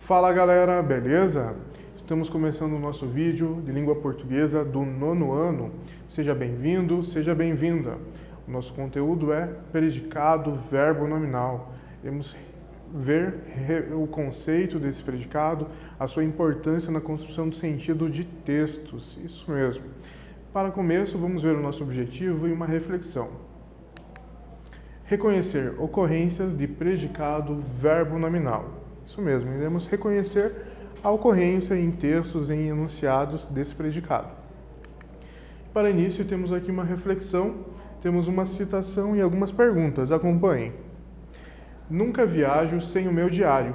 Fala galera, beleza? Estamos começando o nosso vídeo de língua portuguesa do 9º ano. Seja bem-vindo, seja bem-vinda. O nosso conteúdo é predicado verbo nominal. Vamos ver o conceito desse predicado, a sua importância na construção do sentido de textos. Isso mesmo. Para começo, vamos ver o nosso objetivo e uma reflexão. Reconhecer ocorrências de predicado verbo nominal. Isso mesmo, iremos reconhecer a ocorrência em textos, em enunciados desse predicado. Para início, temos aqui uma reflexão, temos uma citação e algumas perguntas. Acompanhem. Nunca viajo sem o meu diário.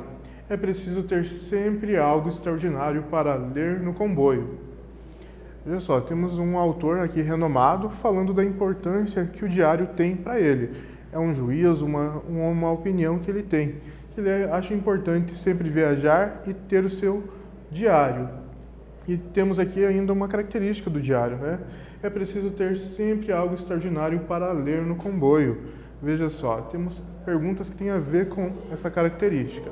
É preciso ter sempre algo extraordinário para ler no comboio. Veja só, temos um autor aqui renomado falando da importância que o diário tem para ele. É um juízo, uma opinião que ele tem. Ele acha importante sempre viajar e ter o seu diário. E temos aqui ainda uma característica do diário, né? É preciso ter sempre algo extraordinário para ler no comboio. Veja só, temos perguntas que têm a ver com essa característica.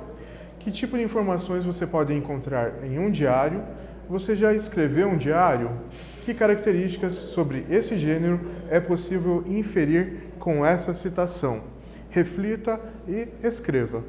Que tipo de informações você pode encontrar em um diário? Você já escreveu um diário? Que características sobre esse gênero é possível inferir com essa citação? Reflita e escreva.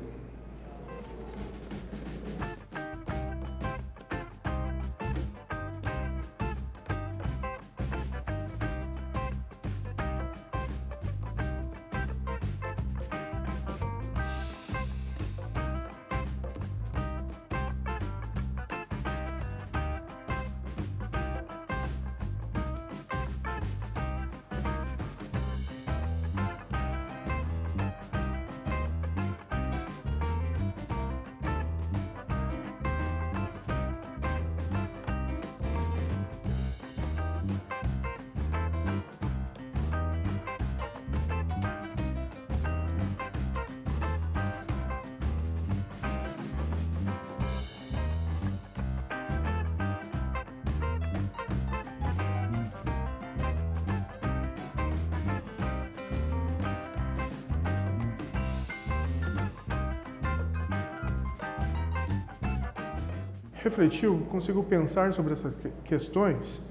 Refletiu? Consigo pensar sobre essas questões?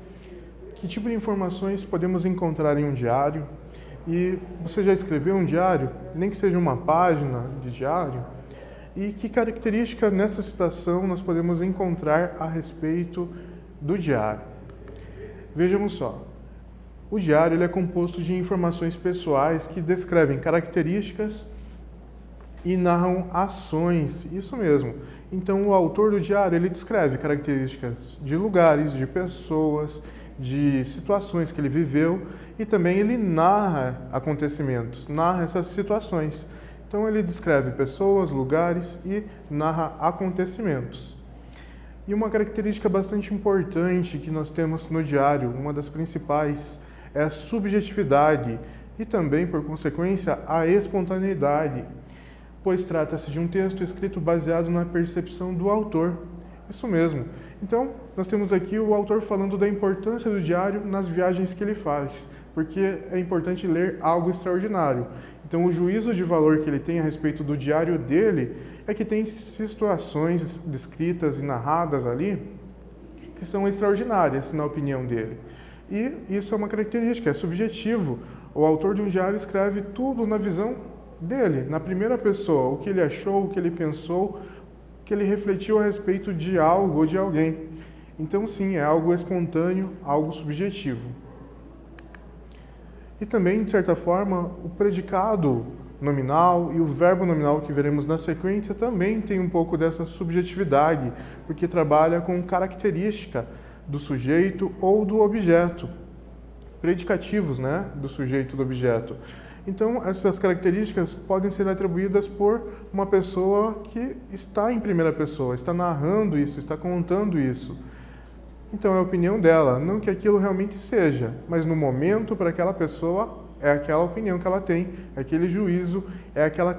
Que tipo de informações podemos encontrar em um diário? E você já escreveu um diário, nem que seja uma página de diário? E que característica nessa citação nós podemos encontrar a respeito do diário? Vejamos só. O diário ele é composto de informações pessoais que descrevem características e narram ações, isso mesmo. Então, o autor do diário, ele descreve características de lugares, de pessoas, de situações que ele viveu e também ele narra acontecimentos, narra essas situações. Então, ele descreve pessoas, lugares e narra acontecimentos. E uma característica bastante importante que nós temos no diário, uma das principais, é a subjetividade e também, por consequência, a espontaneidade, pois trata-se de um texto escrito baseado na percepção do autor. Isso mesmo. Então, nós temos aqui o autor falando da importância do diário nas viagens que ele faz, porque é importante ler algo extraordinário. Então, o juízo de valor que ele tem a respeito do diário dele é que tem situações descritas e narradas ali que são extraordinárias, na opinião dele. E isso é uma característica, é subjetivo. O autor de um diário escreve tudo na visão dele, na primeira pessoa, o que ele achou, o que ele pensou, o que ele refletiu a respeito de algo ou de alguém. Então, sim, é algo espontâneo, algo subjetivo. E também, de certa forma, o predicado nominal e o verbo nominal que veremos na sequência também tem um pouco dessa subjetividade, porque trabalha com característica do sujeito ou do objeto, predicativos, né, do sujeito e do objeto. Então, essas características podem ser atribuídas por uma pessoa que está em primeira pessoa, está narrando isso, está contando isso. Então, é a opinião dela, não que aquilo realmente seja, mas no momento, para aquela pessoa, é aquela opinião que ela tem, é aquele juízo, é aquela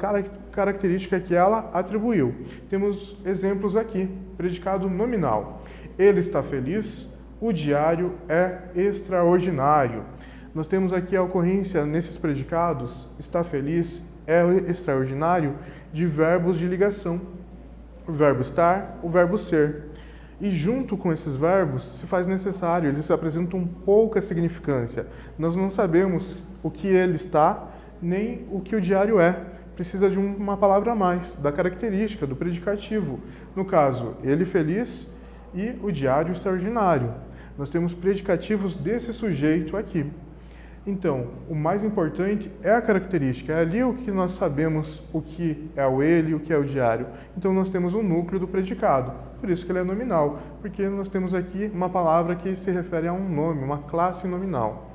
característica que ela atribuiu. Temos exemplos aqui, predicado nominal. Ele está feliz, o diário é extraordinário. Nós temos aqui a ocorrência nesses predicados, está feliz, é extraordinário, de verbos de ligação. o verbo estar, o verbo ser. E junto com esses verbos se faz necessário, eles apresentam pouca significância. Nós não sabemos o que ele está, nem o que o diário é. Precisa de uma palavra a mais, da característica, do predicativo. No caso, ele feliz e o diário extraordinário. Nós temos predicativos desse sujeito aqui. Então, o mais importante é a característica, é ali o que nós sabemos o que é o ele, o que é o diário. Então, nós temos o núcleo do predicado, por isso que ele é nominal, porque nós temos aqui uma palavra que se refere a um nome, uma classe nominal.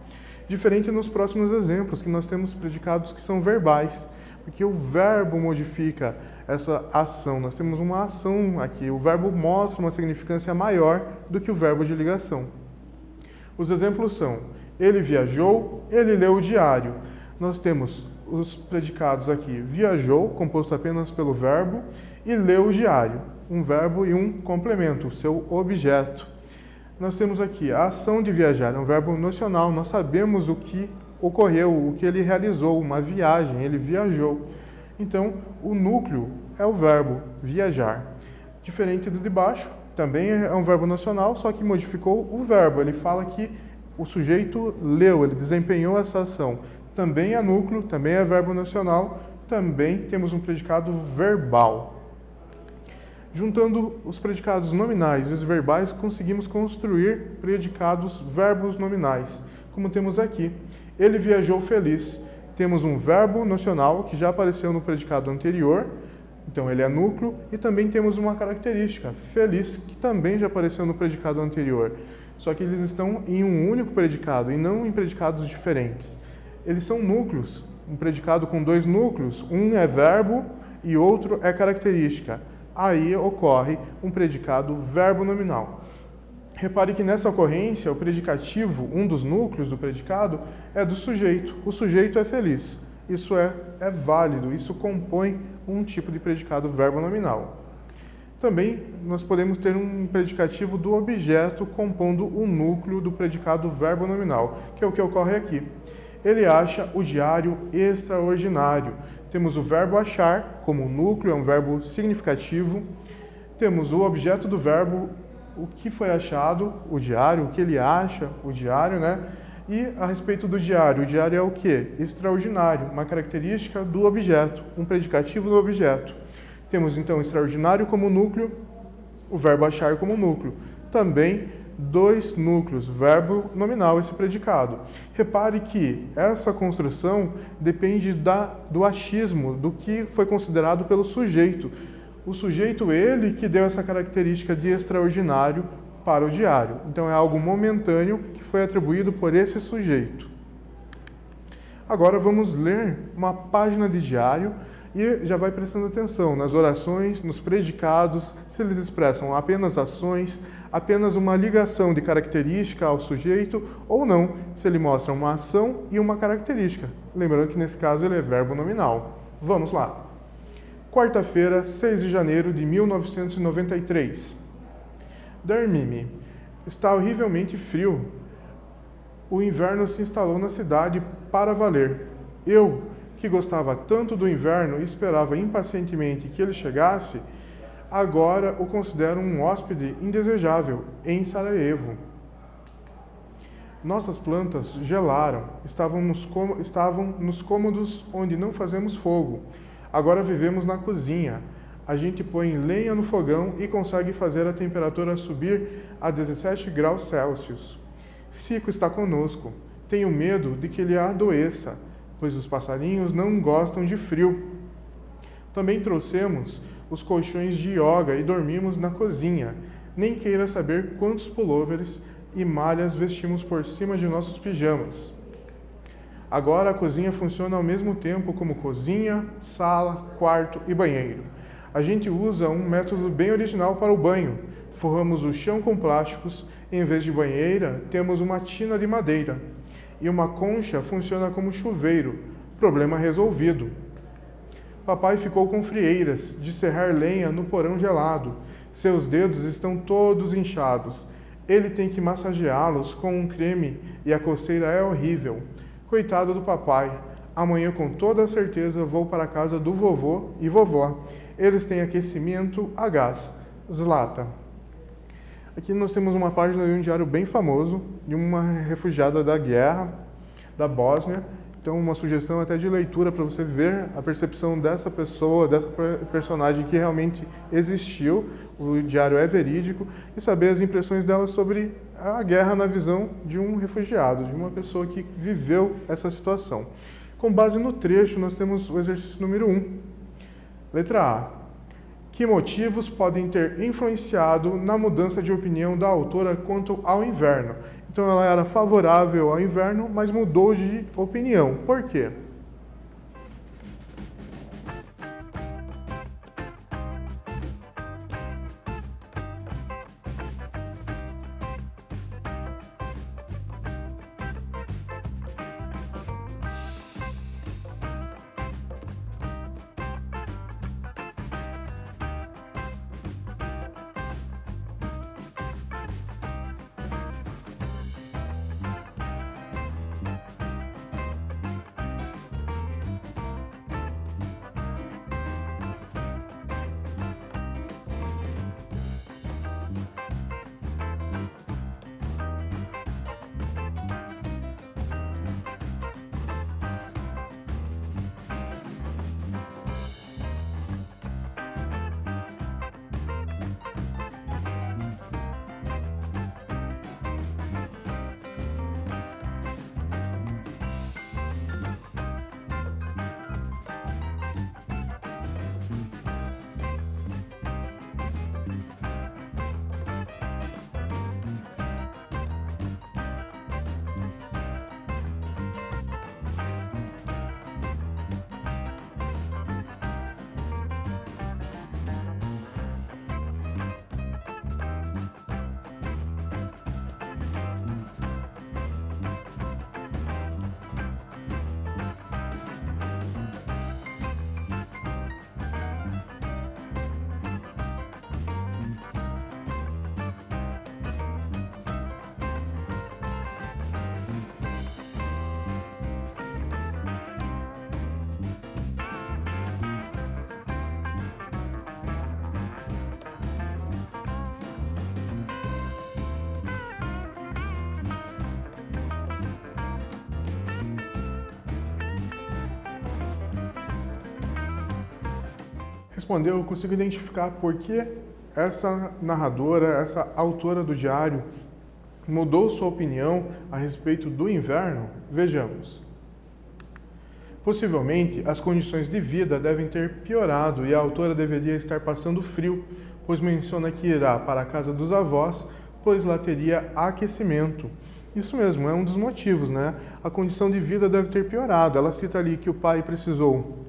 Diferente nos próximos exemplos, que nós temos predicados que são verbais, porque o verbo modifica essa ação. Nós temos uma ação aqui, o verbo mostra uma significância maior do que o verbo de ligação. Os exemplos são: ele viajou, ele leu o diário. Nós temos os predicados aqui: viajou, composto apenas pelo verbo, e leu o diário, um verbo e um complemento, o seu objeto. Nós temos aqui a ação de viajar, é um verbo nocional, nós sabemos o que ocorreu, o que ele realizou, uma viagem, ele viajou. Então, o núcleo é o verbo viajar. Diferente do de baixo, também é um verbo nocional, só que modificou o verbo. Ele fala que o sujeito leu, ele desempenhou essa ação. Também é núcleo, também é verbo nocional, também temos um predicado verbal. Juntando os predicados nominais e os verbais, conseguimos construir predicados verbos nominais, como temos aqui. Ele viajou feliz. Temos um verbo nocional que já apareceu no predicado anterior, então ele é núcleo, e também temos uma característica, feliz, que também já apareceu no predicado anterior. Só que eles estão em um único predicado e não em predicados diferentes. Eles são núcleos, um predicado com dois núcleos, um é verbo e outro é característica. Aí ocorre um predicado verbo nominal. Repare que nessa ocorrência, o predicativo, um dos núcleos do predicado, é do sujeito. O sujeito é feliz. Isso é válido, isso compõe um tipo de predicado verbo nominal. Também nós podemos ter um predicativo do objeto compondo o núcleo do predicado verbo nominal, que é o que ocorre aqui. Ele acha o diário extraordinário. Temos o verbo achar como núcleo, é um verbo significativo. Temos o objeto do verbo, o que foi achado, o diário, o que ele acha, o diário, né? E a respeito do diário, o diário é o quê? Extraordinário, uma característica do objeto, um predicativo do objeto. Temos então o extraordinário como núcleo, o verbo achar como núcleo. Também dois núcleos, verbo nominal, esse predicado. Repare que essa construção depende do achismo, do que foi considerado pelo sujeito. O sujeito, ele que deu essa característica de extraordinário para o diário. Então é algo momentâneo que foi atribuído por esse sujeito. Agora vamos ler uma página de diário e já vai prestando atenção nas orações, nos predicados, se eles expressam apenas ações, apenas uma ligação de característica ao sujeito ou não, se ele mostra uma ação e uma característica. Lembrando que nesse caso ele é verbo nominal. Vamos lá. Quarta-feira, 6 de janeiro de 1993. Dormi-me. Está horrivelmente frio. O inverno se instalou na cidade para valer. Eu, que gostava tanto do inverno e esperava impacientemente que ele chegasse, agora o considero um hóspede indesejável em Sarajevo. Nossas plantas gelaram, estavam nos cômodos onde não fazemos fogo. Agora vivemos na cozinha. A gente põe lenha no fogão e consegue fazer a temperatura subir a 17 graus Celsius. Cico está conosco. Tenho medo de que ele adoeça, pois os passarinhos não gostam de frio. Também trouxemos os colchões de yoga e dormimos na cozinha. Nem queira saber quantos pullovers e malhas vestimos por cima de nossos pijamas. Agora a cozinha funciona ao mesmo tempo como cozinha, sala, quarto e banheiro. A gente usa um método bem original para o banho. Forramos o chão com plásticos, em vez de banheira, temos uma tina de madeira. E uma concha funciona como chuveiro. Problema resolvido. Papai ficou com frieiras de serrar lenha no porão gelado. Seus dedos estão todos inchados. Ele tem que massageá-los com um creme e a coceira é horrível. Coitado do papai. Amanhã, com toda certeza, vou para a casa do vovô e vovó. Eles têm aquecimento a gás. Zlata. Aqui nós temos uma página de um diário bem famoso, de uma refugiada da guerra, da Bósnia. Então, uma sugestão até de leitura para você ver a percepção dessa pessoa, dessa personagem que realmente existiu, o diário é verídico, e saber as impressões dela sobre a guerra na visão de um refugiado, de uma pessoa que viveu essa situação. Com base no trecho, nós temos o exercício número 1. Letra A. Que motivos podem ter influenciado na mudança de opinião da autora quanto ao inverno? Então ela era favorável ao inverno, mas mudou de opinião. Por quê? Respondeu, eu consigo identificar por que essa narradora, essa autora do diário, mudou sua opinião a respeito do inverno? Vejamos. Possivelmente, as condições de vida devem ter piorado e a autora deveria estar passando frio, pois menciona que irá para a casa dos avós, pois lá teria aquecimento. Isso mesmo, é um dos motivos, né? A condição de vida deve ter piorado. Ela cita ali que o pai precisou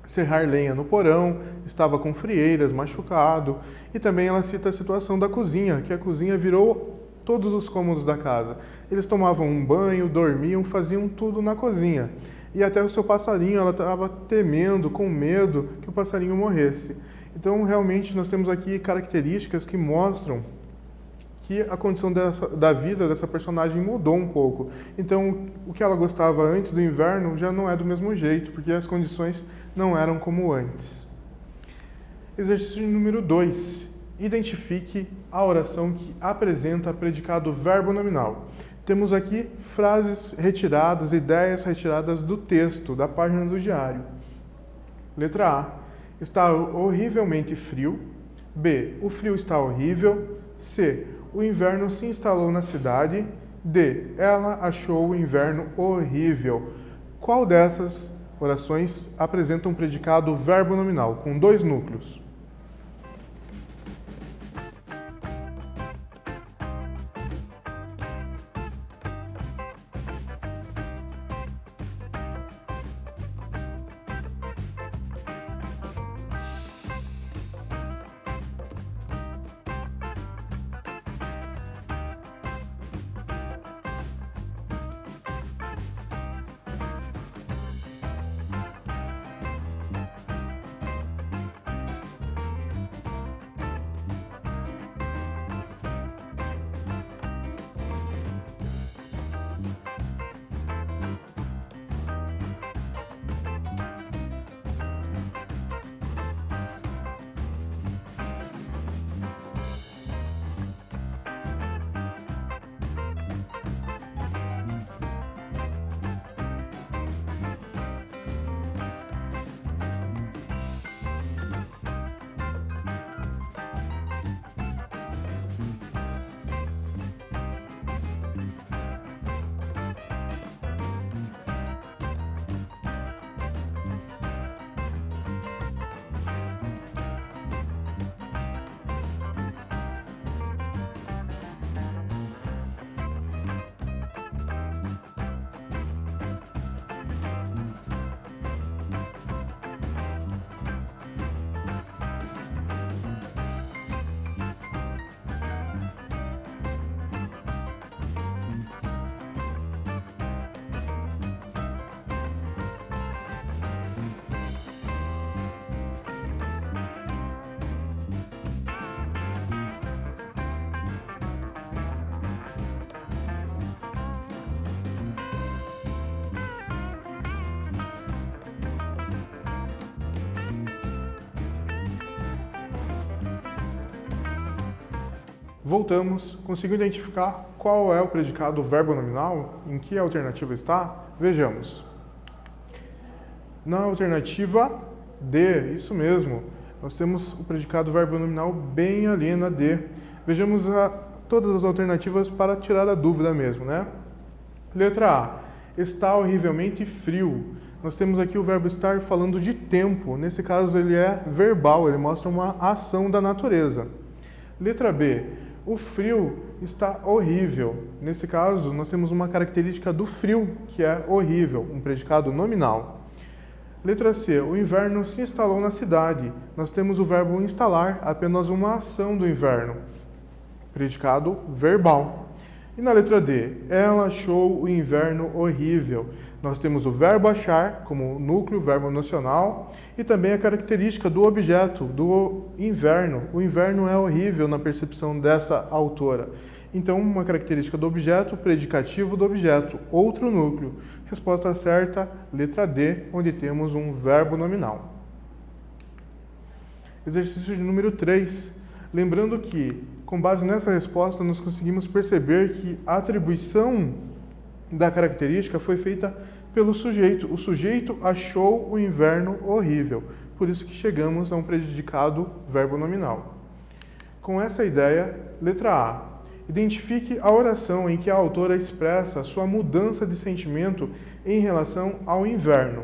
serrar lenha no porão, estava com frieiras, machucado, e também ela cita a situação da cozinha, que a cozinha virou todos os cômodos da casa. Eles tomavam um banho, dormiam, faziam tudo na cozinha. E até o seu passarinho, ela estava temendo, com medo que o passarinho morresse. Então, realmente, nós temos aqui características que mostram que a condição da vida dessa personagem mudou um pouco. Então, o que ela gostava antes do inverno já não é do mesmo jeito, porque as condições não eram como antes. Exercício número 2. Identifique a oração que apresenta predicado verbo nominal. Temos aqui frases retiradas, ideias retiradas do texto, da página do diário. Letra A. Está horrivelmente frio. B. O frio está horrível. C. O inverno se instalou na cidade. D. Ela achou o inverno horrível. Qual dessas orações apresenta um predicado verbo nominal, com 2 núcleos? Voltamos, conseguiu identificar qual é o predicado verbo nominal? Em que alternativa está? Vejamos. Na alternativa D, isso mesmo, nós temos o predicado verbo nominal bem ali na D. Vejamos todas as alternativas para tirar a dúvida mesmo, né? Letra A, está horrivelmente frio. Nós temos aqui o verbo estar falando de tempo, nesse caso ele é verbal, ele mostra uma ação da natureza. Letra B, o frio está horrível. Nesse caso, nós temos uma característica do frio, que é horrível, um predicado nominal. Letra C, o inverno se instalou na cidade. Nós temos o verbo instalar, apenas uma ação do inverno, predicado verbal. E na letra D, ela achou o inverno horrível. Nós temos o verbo achar como núcleo, verbo nocional, e também a característica do objeto, do inverno. O inverno é horrível na percepção dessa autora. Então, uma característica do objeto, predicativo do objeto, outro núcleo. Resposta certa, letra D, onde temos um verbo nominal. Exercício de número 3. Lembrando que, com base nessa resposta, nós conseguimos perceber que a atribuição da característica foi feita pelo sujeito. O sujeito achou o inverno horrível. Por isso que chegamos a um predicado verbo nominal. Com essa ideia, letra A. Identifique a oração em que a autora expressa sua mudança de sentimento em relação ao inverno.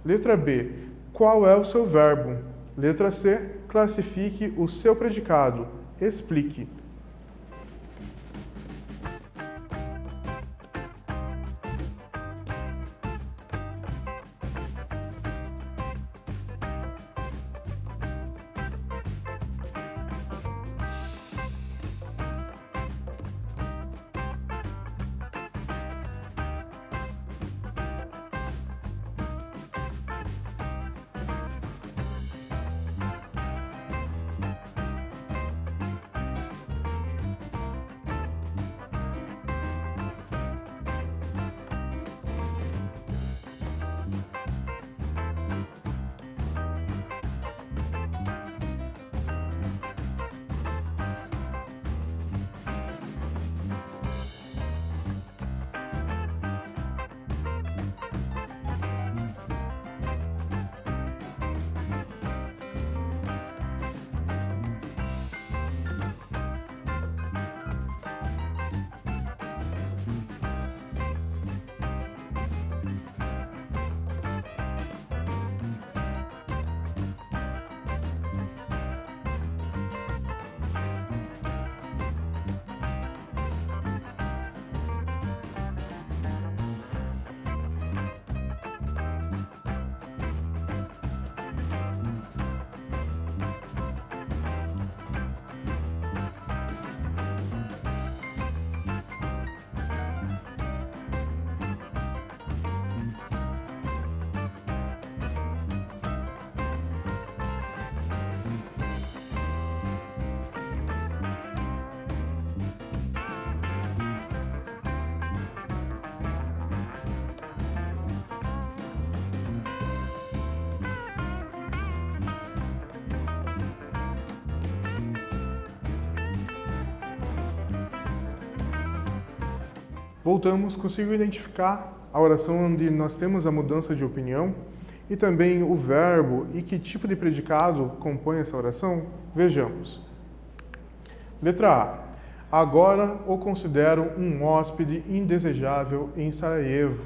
Letra B. Qual é o seu verbo? Letra C. Classifique o seu predicado. Explique. Voltamos, consigo identificar a oração onde nós temos a mudança de opinião e também o verbo e que tipo de predicado compõe essa oração? Vejamos. Letra A. Agora o considero um hóspede indesejável em Sarajevo.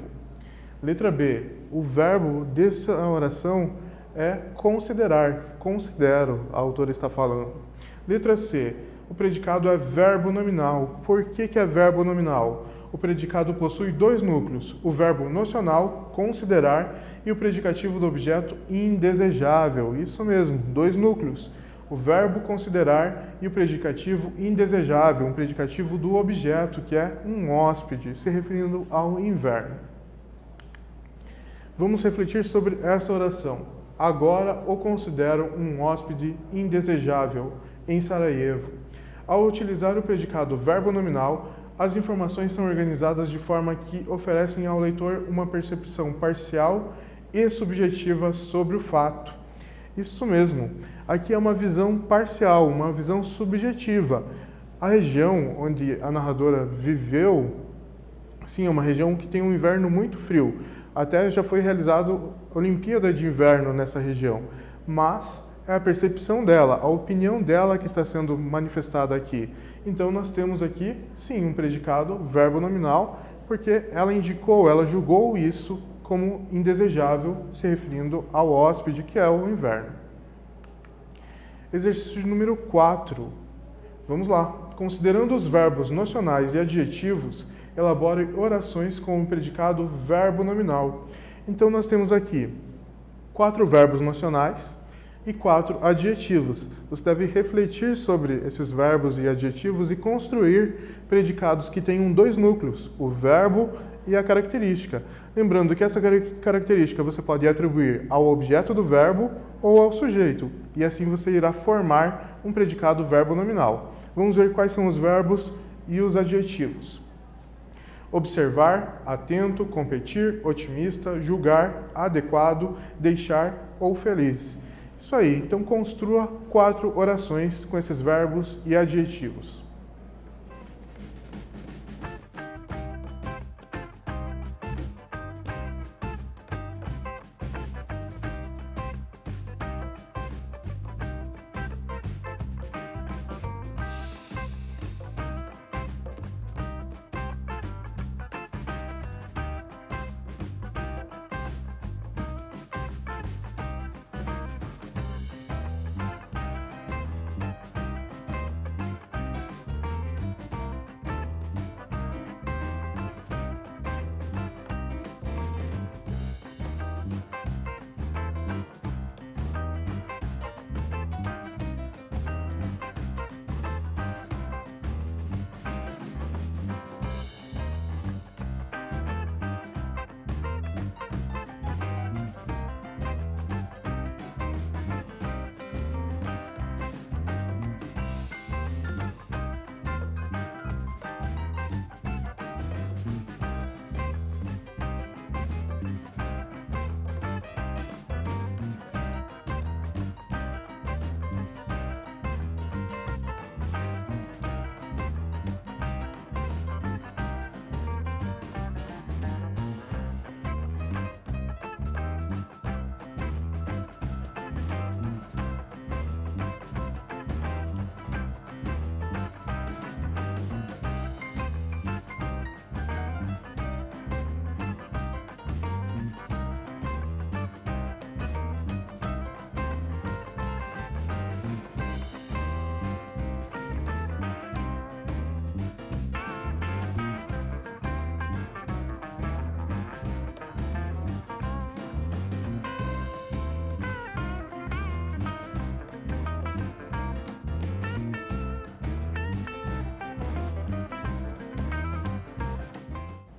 Letra B. O verbo dessa oração é considerar. Considero, a autora está falando. Letra C. O predicado é verbo nominal. Por que é verbo nominal? O predicado possui dois núcleos, o verbo nocional, considerar, e o predicativo do objeto indesejável. Isso mesmo, dois núcleos. O verbo considerar e o predicativo indesejável, um predicativo do objeto, que é um hóspede, se referindo ao inverno. Vamos refletir sobre essa oração. Agora o considero um hóspede indesejável em Sarajevo. Ao utilizar o predicado verbo nominal, as informações são organizadas de forma que oferecem ao leitor uma percepção parcial e subjetiva sobre o fato. Isso mesmo, aqui é uma visão parcial, uma visão subjetiva. A região onde a narradora viveu, sim, é uma região que tem um inverno muito frio. Até já foi realizado Olimpíada de Inverno nessa região. Mas é a percepção dela, a opinião dela que está sendo manifestada aqui. Então nós temos aqui, sim, um predicado, verbo nominal, porque ela indicou, ela julgou isso como indesejável, se referindo ao hóspede, que é o inverno. Exercício número 4. Vamos lá. Considerando os verbos nocionais e adjetivos, elabore orações com o predicado verbo nominal. Então nós temos aqui 4 verbos nocionais e 4 adjetivos. Você deve refletir sobre esses verbos e adjetivos e construir predicados que tenham 2 núcleos, o verbo e a característica. Lembrando que essa característica você pode atribuir ao objeto do verbo ou ao sujeito, e assim você irá formar um predicado verbo nominal. Vamos ver quais são os verbos e os adjetivos. Observar, atento, competir, otimista, julgar, adequado, deixar ou feliz. Isso aí, então construa 4 orações com esses verbos e adjetivos.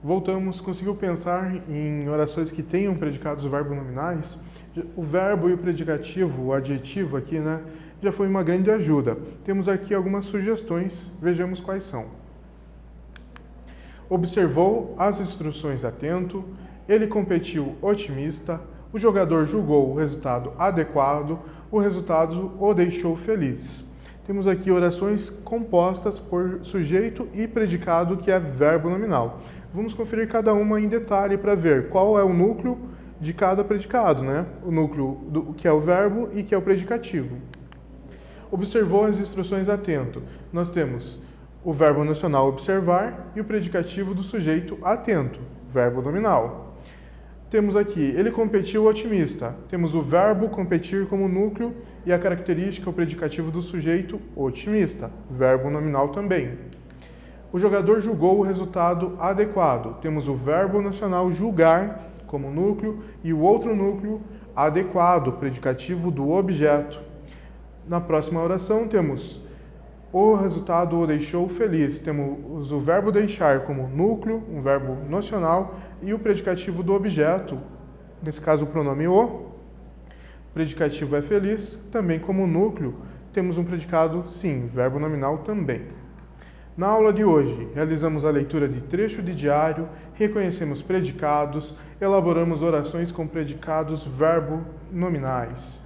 Voltamos, conseguiu pensar em orações que tenham predicados verbo nominais? O verbo e o predicativo, o adjetivo aqui, né, já foi uma grande ajuda. Temos aqui algumas sugestões, vejamos quais são. Observou as instruções atento, ele competiu otimista, o jogador julgou o resultado adequado, o resultado o deixou feliz. Temos aqui orações compostas por sujeito e predicado, que é verbo nominal. Vamos conferir cada uma em detalhe para ver qual é o núcleo de cada predicado, né? O núcleo que é o verbo e que é o predicativo. Observou as instruções atento. Nós temos o verbo nocional observar e o predicativo do sujeito atento, verbo nominal. Temos aqui, ele competiu otimista. Temos o verbo competir como núcleo e a característica, o predicativo do sujeito otimista, verbo nominal também. O jogador julgou o resultado adequado. Temos o verbo nocional julgar como núcleo e o outro núcleo adequado, predicativo do objeto. Na próxima oração temos o resultado o deixou feliz. Temos o verbo deixar como núcleo, um verbo nocional, e o predicativo do objeto, nesse caso o pronome o. O predicativo é feliz, também como núcleo. Temos um predicado sim, verbo nominal também. Na aula de hoje, realizamos a leitura de trecho de diário, reconhecemos predicados, elaboramos orações com predicados verbo nominais.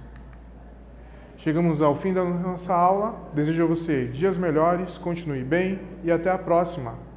Chegamos ao fim da nossa aula. Desejo a você dias melhores, continue bem e até a próxima!